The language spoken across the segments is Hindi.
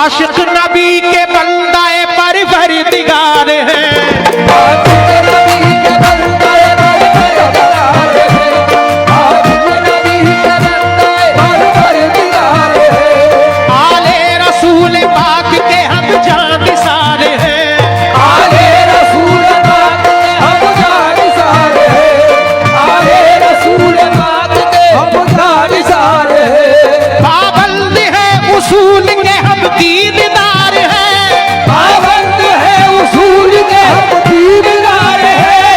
आशिक नबी के बंदाए परवरदिगार है, आले रसूल पाक के हम जानिसार हैं, आले रसूल पाक के हम जानिसार हैं, आले रसूल पाक के हम जानिसार हैं। पाबंद है उसूल के हम दीनदार हैं, पाबंद है उसूल के हम दीनदार हैं,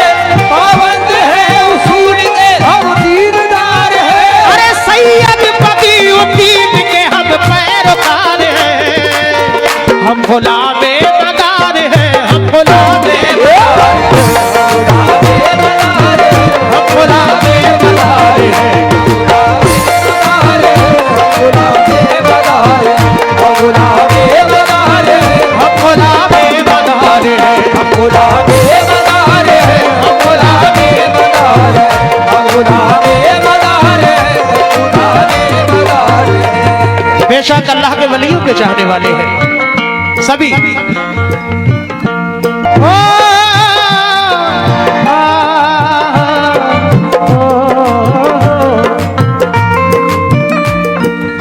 पाबंद है उसूल के हम दीनदार हैं। अरे सैयद बदीउद्दीन के हम पैरोकार हैं, हम गुलामे मदार हैं, हम गुलामे मदार हैं, हम गुलामे मदार हैं, हम गुलामे मदार हैं, हम बेशक अल्लाह के वलियों के चाहने वाले हैं सभी।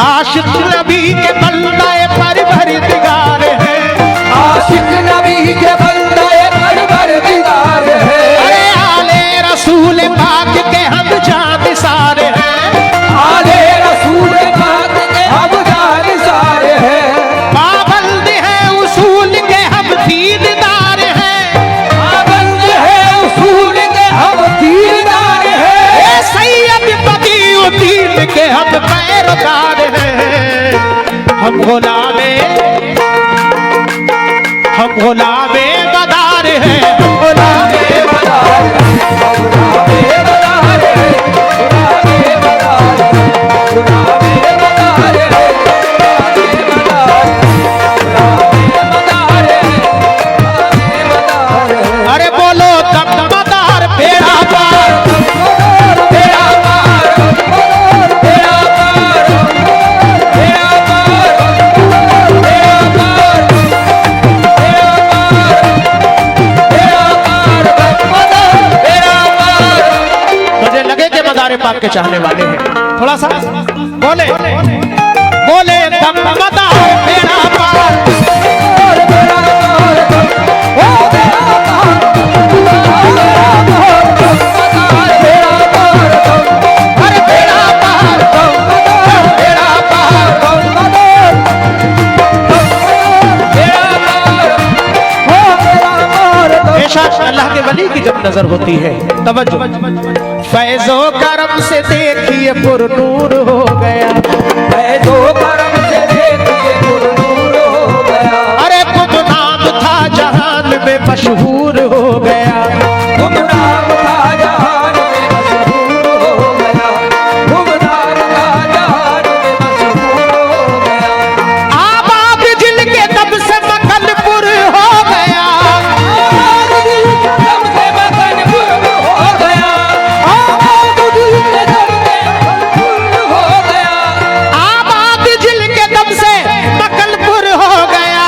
आशिक नबी के बंदाए परवरदिगार है, आशिक नबी के बंदाए परवरदिगार है, अरे आले रसूल पाक के हम जानिसार हैं, आले रसूल पाक के हम जानिसार हैं। पाबंद है उसूल के हम दीनदार हैं, पाबंद है उसूल के हम दीनदार हैं। ए सैयद बदीउद्दीन के हम पैरोकार हैं, हम गुलामे मदार हैं, हम गुलामे मदार हैं। अरे बोलो दमदार बेड़ा पार, बेड़ा पार, बेड़ा पार, बेड़ा पार, बेड़ा पार, बेड़ा पार, बेड़ा पार। मुझे लगे कि मदार पाक के चाहने वाले हैं, थोड़ा सा बोले दमदार बेड़ा पार, अरे बेड़ा पार, बेड़ा पार। बेशक अल्लाह के वली की जब नजर होती है, तवज्जो, फैज़ो करम से देखिए पुरनूर हो गया, फैज़ो करम से देखिए पुरनूर हो गया, अरे गुमनाम था जहान में मशहूर हो गया, गुमनाम था जहान में मशहूर हो गया, गुमनाम था जहान में मशहूर हो गया। आबाद दिल के दम से मकनपुर हो गया, आबाद दिल के दम से मकनपुर हो गया, आबाद दिल के दम से मकनपुर हो गया, आबाद दिल के दम से मकनपुर हो गया।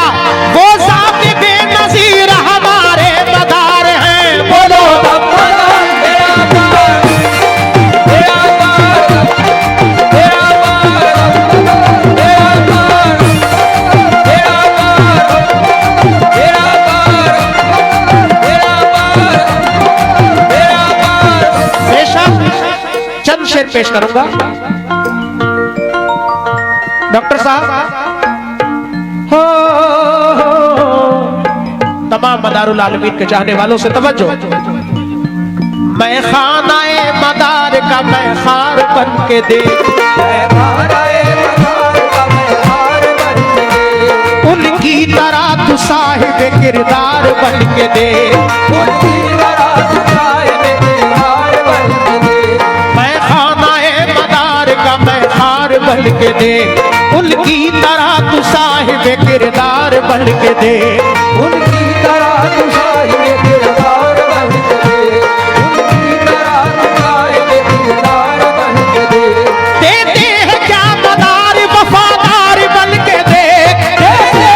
वो ज़ात बेनज़ीर हमारे मदार हैं, बोलो चंद शेर पेश करूंगा। डॉक्टर साहब हो तमाम मदारुल आलमीन के चाहने वालों से तवज्जो, मैं खानाए मदार का मैं खार बन के दे, उनकी तरह तू साहिब किरदार बन के दे, मैं खानाए मदार का मैं खार बन के दे, उनकी तरह तू साहिब किरदार बन के दे, उनकी तरह तू साहिब किरदार बन के दे, उनकी तरह तू साहिब किरदार बन के दे। देते हैं क्या मदार वफादार बन के दे, देते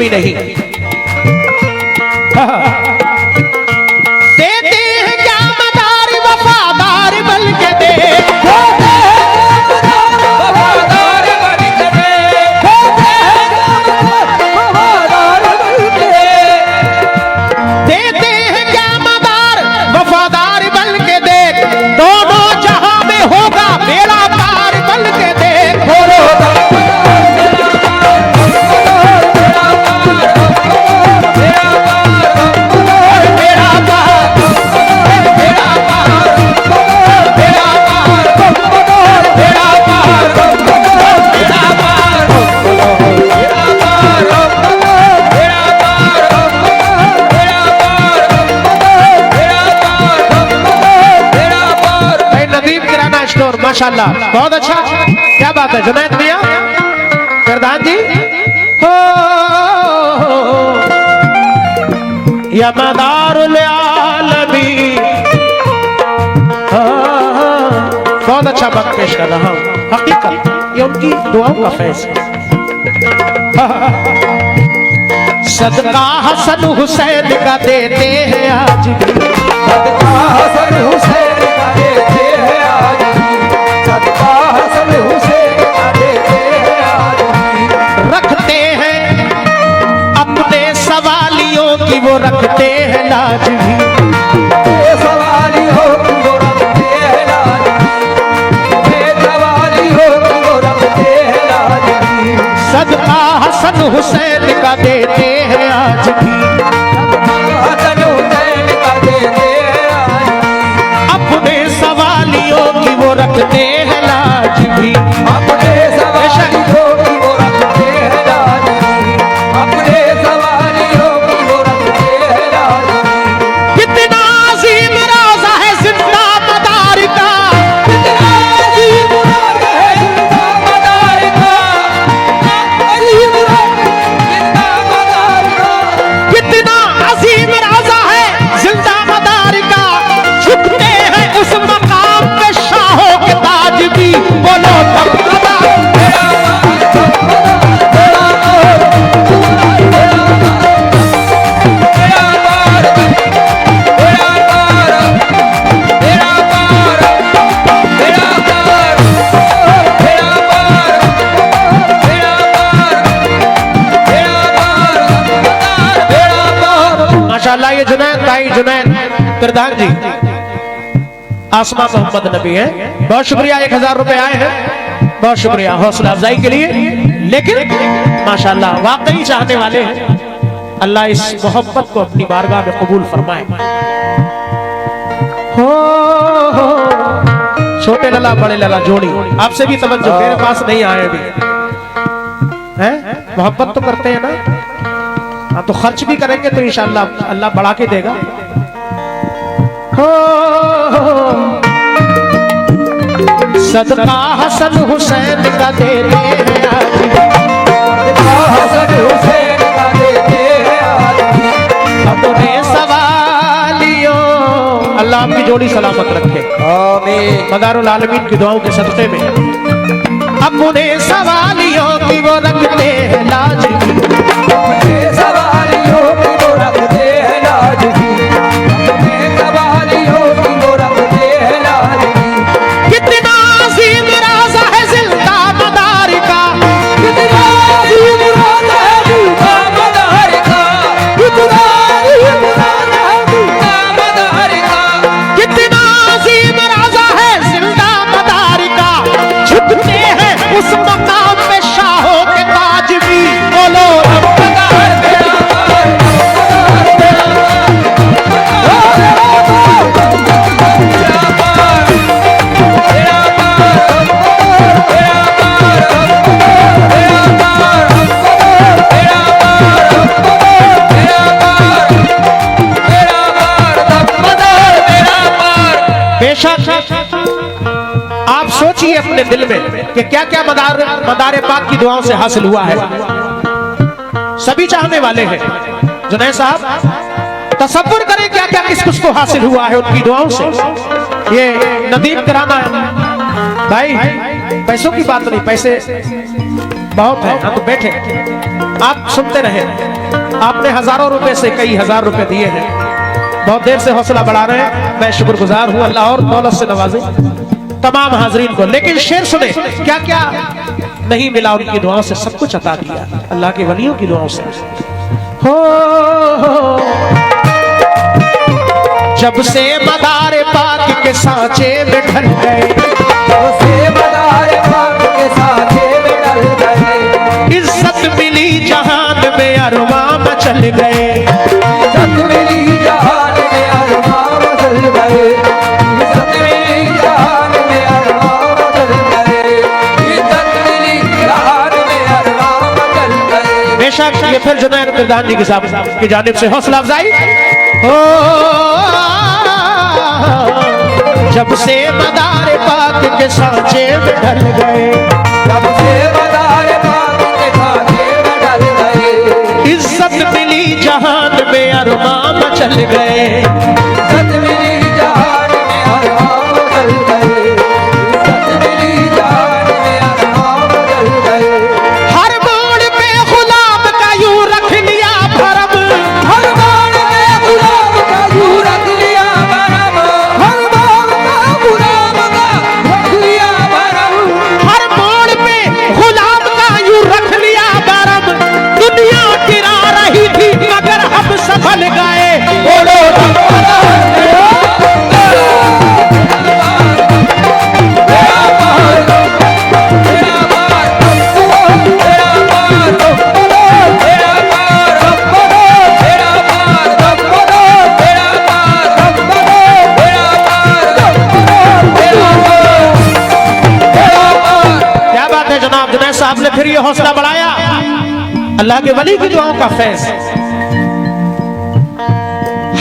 कभी नहीं। देते हैं क्या मदार वफादार बल के दे, वफादार बन के दे, वफादार बन के दे। देते हैं क्या मदार वफादार बल के दे, दोनों जहां में होगा बेड़ा पार बल के दे। बोलो माशाल्लाह, बहुत अच्छा, क्या बात है जुनैद मियां प्रधान जी। हो या मदारुल आलमीन, बहुत अच्छा वक्त पेश कर रहा हूं। हकीकत ये उनकी दुआओं का फैज़ है। सदका हसन हुसैन का देते हैं आज भी, सदका हसन हुसैन का देते हैं आज भी, सदका हसन हुसैन का देते हैं आज भी। रखते हैं अपने सवालियों की वो रखते हैं लाज भी। ये सवाली हो कि वो रखते हैं लाज भी, ये सवाली हो कि वो रखते हैं लाज भी। सदका हसन हुसैन का देते हैं आज भी, हसन हुसैन का देते हैं आज भी, अपने सवालियों की वो रखते हैं लाज भी। अपने सवाली हो कि वो रखते हैं लाज भी, अपने सवाली हो कि वो रखते हैं लाज भी। कितना अजीम रोज़ा है जिंदा मदार का, कितना अजीब राज है जिंदा मदार का, अजीब राज जिंदा मदार का। कितना अजीम रोज़ा है जिंदा मदार का, झुकते हैं उस मकाम पे शाहों के ताज भी। बोलो तब माशाल्लाह, ये जुनैद भाई जुनैद प्रधान जी आसमा मोहम्मद नबी है। बहुत शुक्रिया, 1000 रुपए आए हैं, बहुत शुक्रिया हौसला अफजाई के लिए। लेकिन माशाल्लाह वाकई चाहने वाले हैं, अल्लाह इस मोहब्बत को अपनी बारगाह में कबूल फरमाए। हो छोटे लला बड़े लला जोड़ी, आपसे भी तवज्जो, मेरे पास नहीं आए अभी हैं। मोहब्बत तो करते हैं ना, हाँ तो खर्च भी करेंगे तो इंशाअल्लाह अल्लाह बढ़ा के देगा। हो सदका हसन हुसैन का देते हैं आज भी, हसन हुसैन का देते हैं आज भी, अपने सवालियों, अल्लाह आपकी जोड़ी सलामत रखे। आमीन। मदारुल आलमीन की दुआओं के सदक़े में अपने सवालियों की वो रखते हैं लाज भी। अपने सवालियों की वो रखते हैं लाज भी, अपने सवालियों की वो रखते हैं लाज भी। कितना अजीम राज़ा है जिंदा मदार का, कितना अजीब राज है जिंदा मदार का, कितना अजीब राज है जिंदा मदार का। कितना अजीम राज़ा है जिंदा मदार का, झुकते हैं उस मकाम पे शाहों के ताज भी। बोलो मदार तेरा पार, मदार तेरा पार, तेरा पार, तेरा पार, तेरा पार, तेरा पार, तेरा पार, तेरा पार, मदार तेरा पार। बेशक आप सोचिए अपने दिल में कि क्या क्या मदार पाक की दुआओं से हासिल हुआ है। सभी चाहने वाले हैं। जुनैद साहब तसव्वुर करें क्या क्या किस कुछ को हासिल हुआ है उनकी दुआओं से। ये नदीम कराना भाई पैसों की बात नहीं, पैसे बहुत है। हाँ तो बैठे, आप सुनते रहे। आपने हजारों रुपए से कई हजार रुपए दिए हैं, बहुत देर से हौसला बढ़ा रहे हैं। मैं शुक्रगुजार हूं, अल्लाह और दौलत से नवाजे तमाम हाजरीन को। लेकिन शेर सुने, क्या क्या नहीं मिला उनकी दुआओं से, सब कुछ अता किया अल्लाह के वलियों की दुआओं से। हो जब से मदार पाक के सांचे में ढल गए, से मदार पाक के सांचे में ढल गए, इज्जत मिली जहान में अरमां मचल गए। इज्जत मिली जहान में अरमां मचल गए, इज्जत मिली जहान में अरमां मचल गए, इज्जत मिली जहान में अरमां मचल गए। बेशक ये फिर जुनैद प्रधान जी के साहब की जानिब से हौसला अफजाई हो। जब से मदार पाक के सांचे में ढल गए, जब से मदार पाक के सांचे में ढल गए, इज्जत मिली जहान में अरमां मचल गए। इज्जत मिली जहान में अरमां मचल गए, इज्जत मिली जहान में अरमां मचल गए। हर मोड़ पे गुलाम का यूं रख लिया भरम, हर मोड़ में गुलाम का यूं रख लिया भरम, हर मोड़ में गुलाम का रख लिया भरम, हर मोड़ पे गुलाम का यूं रख लिया भरम। दुनिया गिरा रही थी मगर हम सफल गए। बोलो साहब ने फिर ये हौसला बढ़ाया, अल्लाह के वली की दुआओं का फैज।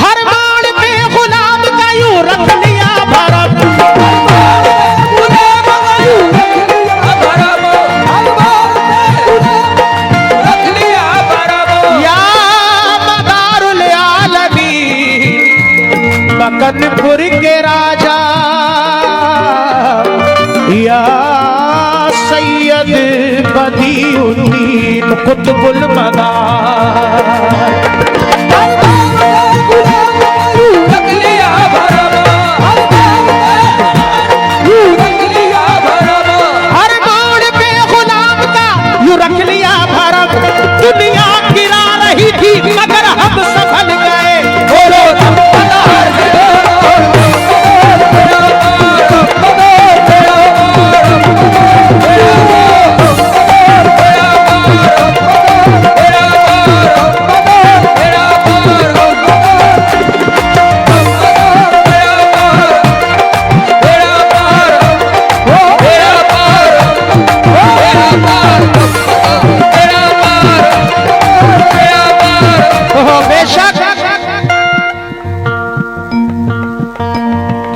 हर मोड़ पे गुलाम का यूं रख लिया भरम, गुलाम का यूं रख लिया भरम, हर मोड़ में गुलाम रख लिया भरम। या मदारुल आलमीन मकनपुर के राजा, या सैयद बदीउद्दीन कुतुबुल मदार। हर मोड़ में गुलाम का यूं रख लिया भरम, हर मोड़ में यूं रख लिया भरम, हर मोड़ पे गुलाम का यूं रख लिया भरम। दुनिया गिरा रही थी मगर हम सफल गए। बोलो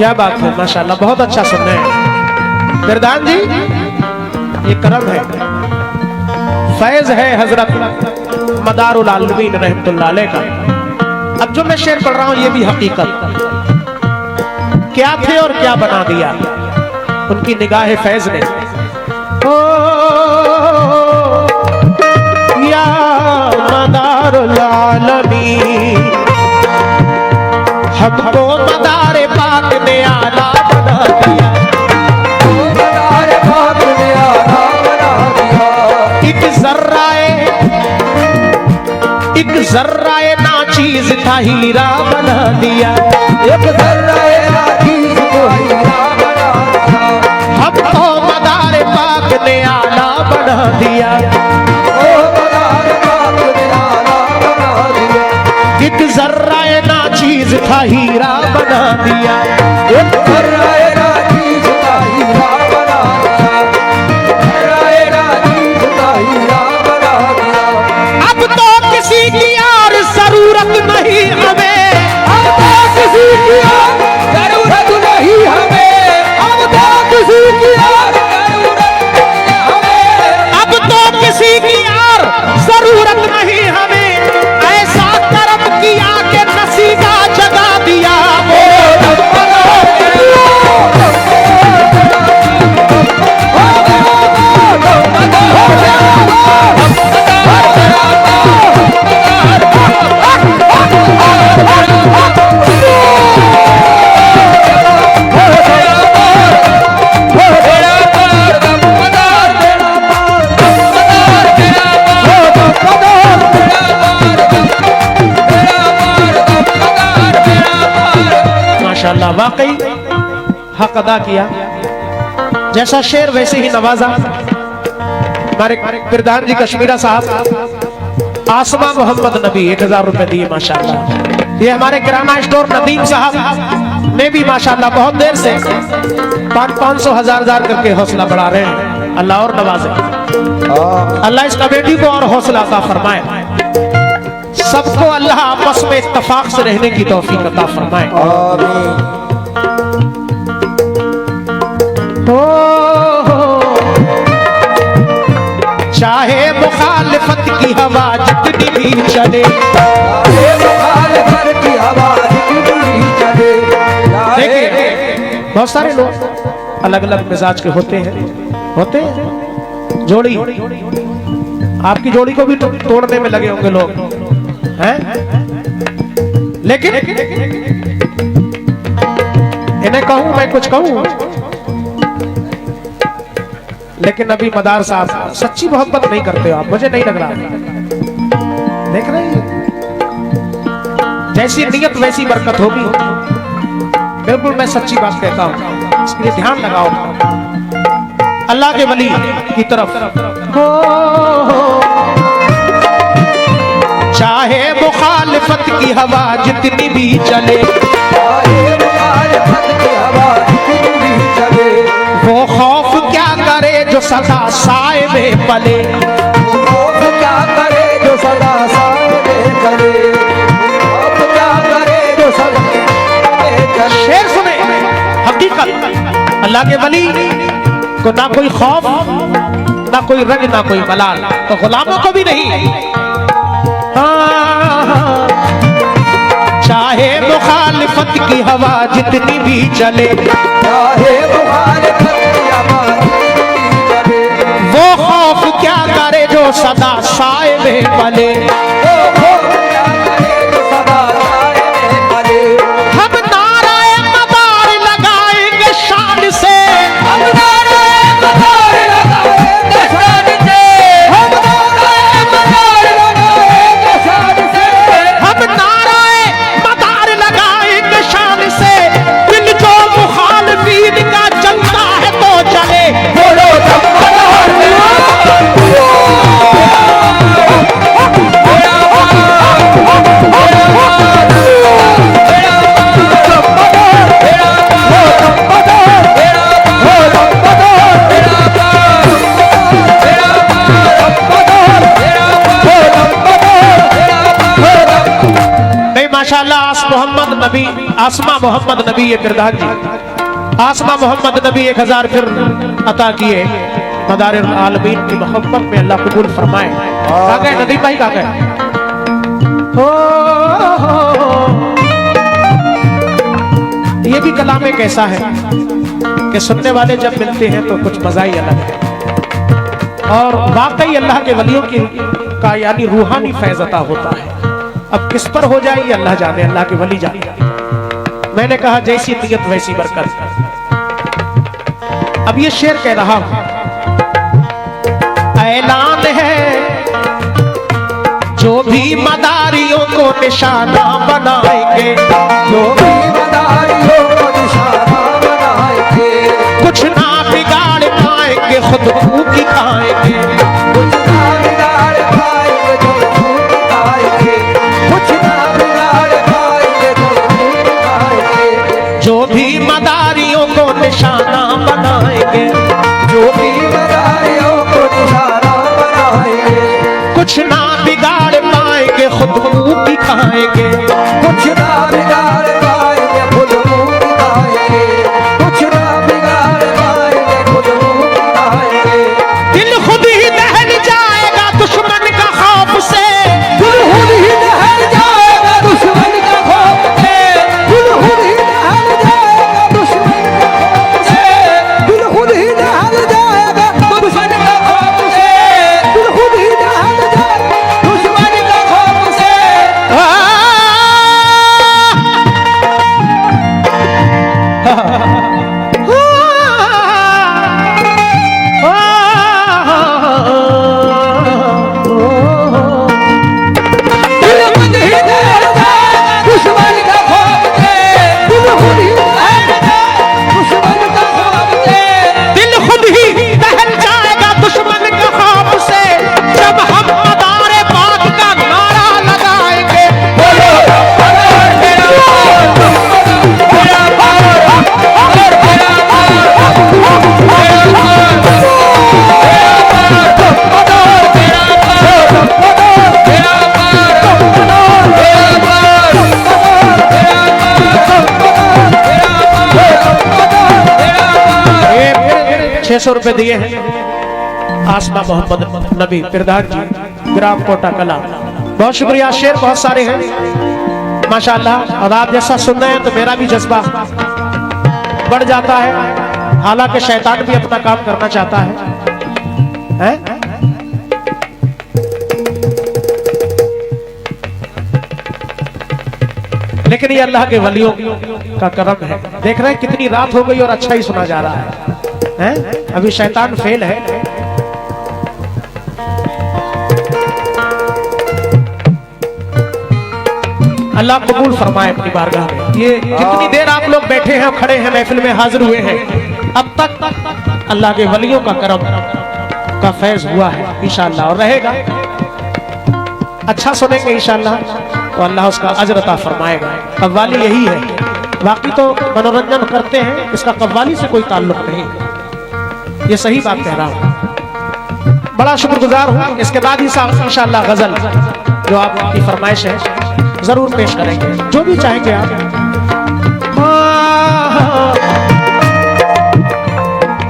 क्या बात है, माशाल्लाह बहुत अच्छा सुन रहे हैं गिरदान जी। ये करम है, फैज है हजरत मदारुल आलमीन रहमतुल्लाह अलैह का। अब जो मैं शेर पढ़ रहा हूं ये भी हकीकत, क्या थे और क्या बना दिया उनकी निगाह फैज ने। ओ या मदारुल आलमीन, हमको मदारे पाक ने आला बना दिया, मदार पाक ने आला बना दिया। एक जर्राए नाचीज था हीरा बना दिया। एक जर्राए नाचीज को हीरा बना दिया। हमको मदारे पाक ने आला बना दिया। ओ मदार पाक ने आला बना दिया। एक जर्राए नाचीज था हीरा बना दिया। एक जर्राए नाचीज का हीरा बना दिया। जर्राए नाचीज का हीरा बना दिया। अब तो किसी की और जरूरत नहीं हमें, अब तो किसी की और जरूरत नहीं हमें। अब तो किसी की और जरूरत नहीं हमें। अब तो किसी की और जरूरत नहीं हमें। ऐसा करम किया कि नसीबा जगा दिया। ओ माशाल्लाह वाकई हक अदा किया, जैसा शेर वैसे ही नवाजा। हमारे प्रधान जी कश्मीरा साहब आसमा मोहम्मद नबी 1000 रुपए दिए माशाल्लाह। ये हमारे किराना स्टोर नदीम साहब ने भी माशाल्लाह बहुत देर से 500 1000 करके हौसला बढ़ा रहे हैं। अल्लाह और नवाजे, अल्लाह इस कमेटी को और हौसला अता फरमाए, सबको अल्लाह आपस में इत्तफाक से रहने की तौफीक अता फरमाए। चाहे मुखालिफत की हवा जितनी भी चले, देखिए बहुत सारे लोग अलग अलग मिजाज के होते हैं। जोड़ी आपकी जोड़ी को भी तोड़ने में लगे होंगे लोग हैं, लेकिन इन्हें कहूं मैं कुछ कहूं, लेकिन अभी मदार साहब सच्ची मोहब्बत नहीं करते हो आप, मुझे नहीं लग रहा। देख रहे हैं जैसी नियत वैसी बरकत होगी। बिल्कुल मैं सच्ची बात कहता हूं, इसके लिए ध्यान लगाओ। अल्लाह के वली की तरफ चाहे मुखालिफत की हवा जितनी भी चले, वो खौफ क्या करे जो सदा साए में पले, खौफ क्या करे जो सदा साए में पले, खौफ क्या करे जो सदा में पले। शेर सुने, हकीकत अल्लाह के वली को ना कोई खौफ, ना कोई रंग, ना कोई मलाल, तो गुलामों को भी नहीं। चाहे मुखालिफत की हवा जितनी भी चले, चाहे मुखालिफत की हवा जितनी भी चले, वो खौफ क्या करे जो सदा साए में पले, वो खौफ क्या करे जो सदा साए में पले। हम नाराए मदार लगाएंगे शान से, हम नाराए मदार लगाएंगे शान से, हम नाराए मदार लगाएंगे शान से, हम नाराए मदार लगाएंगे शान से। दिल जो मुखालिफीन का चलता है तो चले, बोलो माशाल्लाह आसमा मोहम्मद नबी ये प्रधान जी आसमा मोहम्मद नबी 1000 फिर अता किए। मदार आलमीन की मोहब्बत में अल्लाह कबूल फरमाए। कहाँ गए नदीम भाई, कहाँ गए? ये भी कलाम एक ऐसा है कि सुनने वाले जब मिलते हैं तो कुछ मजा ही अलग है, और वाकई अल्लाह के वलियों की का यानी रूहानी फैज़ अता होता है। अब किस पर हो जाए ये अल्लाह जाने, अल्लाह के वली जाने। मैंने कहा जैसी नियत वैसी बरकत। अब ये शेर कह रहा हूं, ऐलान है जो भी मदारियों को निशाना बनाएंगे, जो भी मदारियों को निशाना बनाएंगे, कुछ ना बिगाड़ पाएंगे खुद भूखी खाएंगे, कुछ ना बिगाड़ पाएंगे जो भूख खाएंगे, कुछ ना बिगाड़ पाएंगे जो भूख खाएंगे। जो भी मदारियों को निशाना बनाएंगे, जो भी मदारियों को निशाना बनाएंगे, कुछ ना बिगाड़ पाएंगे खुद भूखी खाएंगे, कुछ ना बिगाड़ पाएंगे खुद भूख खाएंगे, कुछ ना बिगाड़ पाएंगे खुद भूख खाएंगे। दिल खुद ही दहल जाएगा दुश्मन का खौफ से, दिल खुद ही दहल जाएगा दुश्मन का खौफ से, दिल खुद ही दहल जाएगा दुश्मन का खौफ से, दिल खुद ही दहल जाएगा दुश्मन का खौफ से, दिल खुद ही दहल जाएगा दुश्मन का खौफ से। 600 रुपए दिए हैं आसमा मोहम्मद नबी प्रधान जी, ग्राम कोटा कला। बहुत शुक्रिया। शेर बहुत सारे हैं माशाअल्लाह, और आप जैसा सुन रहे हैं तो मेरा भी जज्बा बढ़ जाता है। हालांकि शैतान भी अपना काम करना चाहता है? लेकिन ये अल्लाह के वलियों का करम है। देख रहे हैं कितनी रात हो गई और अच्छा ही सुना जा रहा है? अभी शैतान फेल है। अल्लाह कबूल फरमाए अपनी बारगाह में। ये जितनी देर आप लोग बैठे हैं, खड़े हैं, महफिल में हाजिर हुए हैं, अब तक अल्लाह के वलियों का करम का फैज हुआ है इंशाअल्लाह, और रहेगा। अच्छा सुनेंगे इंशाअल्लाह तो अल्लाह उसका अजर अता फरमाएगा। कव्वाली यही है, बाकी तो मनोरंजन करते हैं, इसका कव्वाली से कोई ताल्लुक नहीं। ये सही बात कह रहा हूँ। बड़ा शुक्रगुजार हूँ। इसके बाद ही इंशाअल्लाह गजल जो आपकी फरमाइश है जरूर पेश करेंगे, जो भी चाहेंगे आप।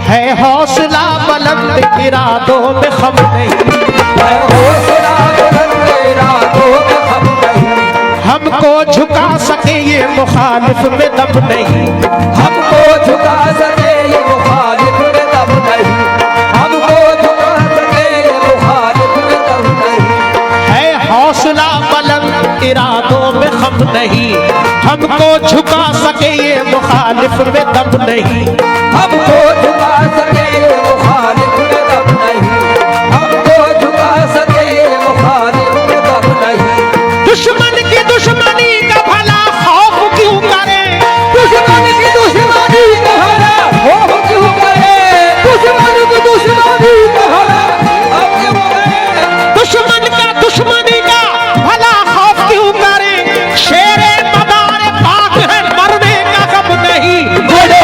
है हौसला बुलंद इरादों में खम नहीं, है हौसला बुलंद इरादों में खम नहीं, हमको झुका सके ये मुखालिफ में दम नहीं, हमको झुका सके ये मुखालिफ में दम नहीं, हमको झुका सके ये मुखालिफ में दम नहीं। है हौसला बुलंद इरादों में खम नहीं, हमको झुका सके ये मुखालिफ में दम नहीं, हमको झुका सके ये मुखालिफ में दम नहीं, हमको झुका सके ये मुखालिफ में दम नहीं। दुश्मन की दुश्मनी का भला खौफ क्यों करे, दुश्मन की दुश्मनी का भला खौफ क्यों करे, दुश्मन की दुश्मनी का भला खौफ क्यों करे, दुश्मन का दुश्मनी का भला खौफ क्यों करे, शेरे मदार पाक है मरने का गम नहीं, बोलो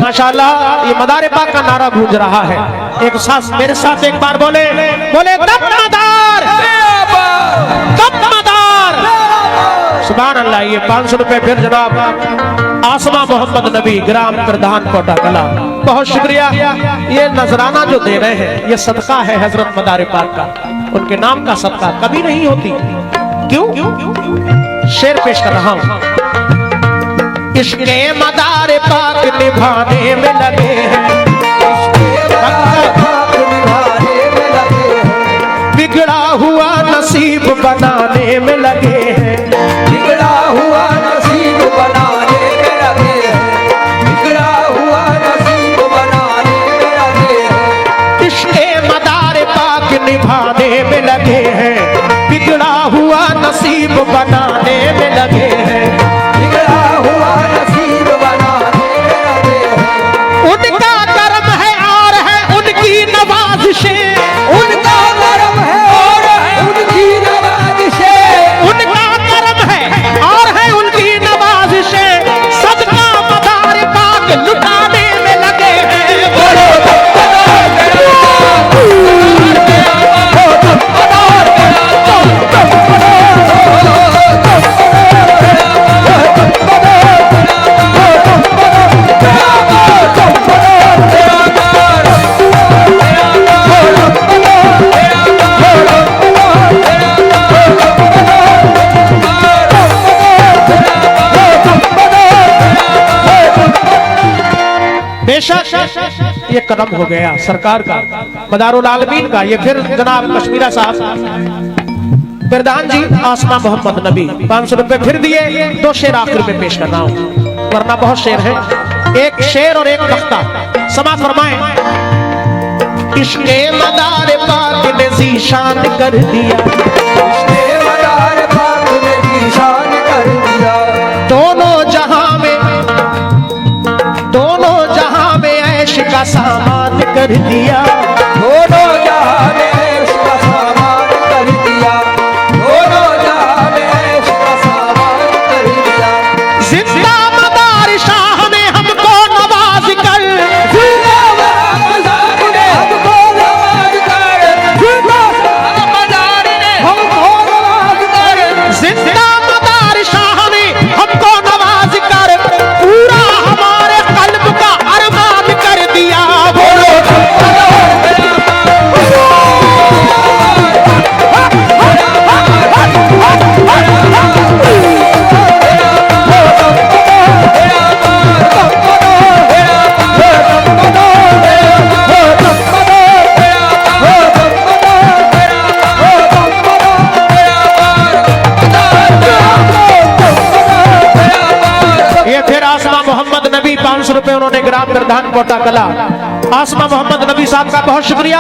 माशाअल्लाह। ये मदार पाक का नारा गूंज रहा है। एक साथ मेरे साथ एक बार बोले बोले दम मदार, दम मदार। सुभान अल्लाह। ये 500 रुपए फिर जनाब आसमा मोहम्मद नबी, ग्राम प्रधान कोटा कला। बहुत शुक्रिया। ये नजराना जो दे रहे हैं ये सदका है हजरत मदार पाक का, उनके नाम का सदका कभी नहीं होती। क्यों? शेर पेश कर रहा हूं। इश्क़े मदार पाक निभाने में लगे हैं, बिगड़ा हुआ नसीब बनाने में लगे हैं, बिगड़ा हुआ नसीब बनाने में लगे हैं, बिगड़ा हुआ नसीब बनाने में लगे हैं। इश्क़े मदार पाक निभाने में लगे हैं, बिगड़ा हुआ नसीब बनाने में लगे हैं, बिगड़ा हुआ नसीब बनाने में लगे हैं। उनका कर्म है और है उनकी नवाज़िशें, उनका कर्म है और है उनकी नवाज़िशें, उनका कर्म है और है उनकी नवाज़िशें, सदका मदार पाक लुटाने में लगे हैं। बोलो बेशक ये कदम हो गया सरकार का, मदारुल आलमीन का। ये फिर जनाब कश्मीरा साहब प्रधान जी आसमा मोहम्मद नबी 500 रुपए फिर दिए। 2 शेर आखिर में पेश करना हूं, वरना बहुत शेर है। एक शेर और एक तख्ता समाज फरमाएं। इश्क़े मदार पाक ने ज़ीशान कर दिया, इश्क़े मदार पाक ने ज़ीशान कर दिया, दोनों जहां में ऐश का सामान कर दिया, दोनों जहां में ऐश का 500 रुपए उन्होंने ग्राम प्रधान कोटा कला आसमा मोहम्मद नबी साहब का बहुत शुक्रिया।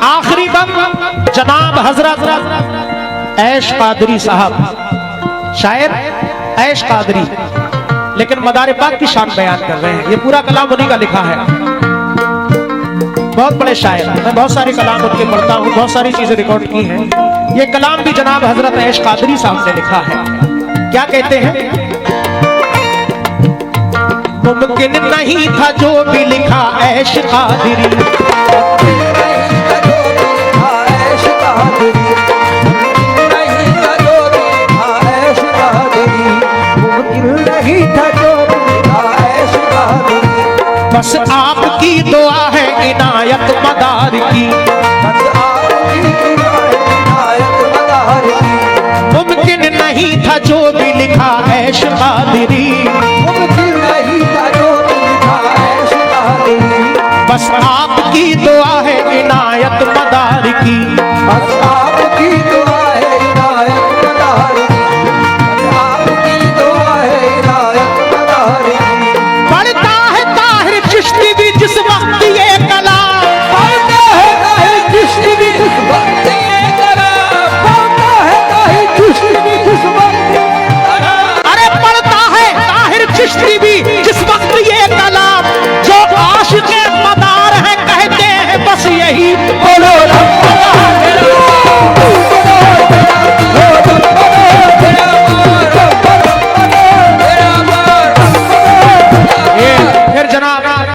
आखिरी वक्त जनाब हजरत ऐश कादरी साहब, शायर ऐश कादरी, लेकिन मदार पाक की शान बयान कर रहे हैं। ये पूरा कलाम उन्हीं का लिखा है, बहुत बड़े शायर। मैं बहुत सारे कलाम उनके पढ़ता हूँ, बहुत सारी चीजें रिकॉर्ड की हैं। ये कलाम भी जनाब हजरत ऐश कादरी साहब ने लिखा है। क्या कहते हैं? मुमकिन नहीं था जो भी लिखा ऐश कादरी, बस आपकी दुआ है इनायत मदार की, मुमकिन नहीं था जो भी लिखा ऐश कादरी,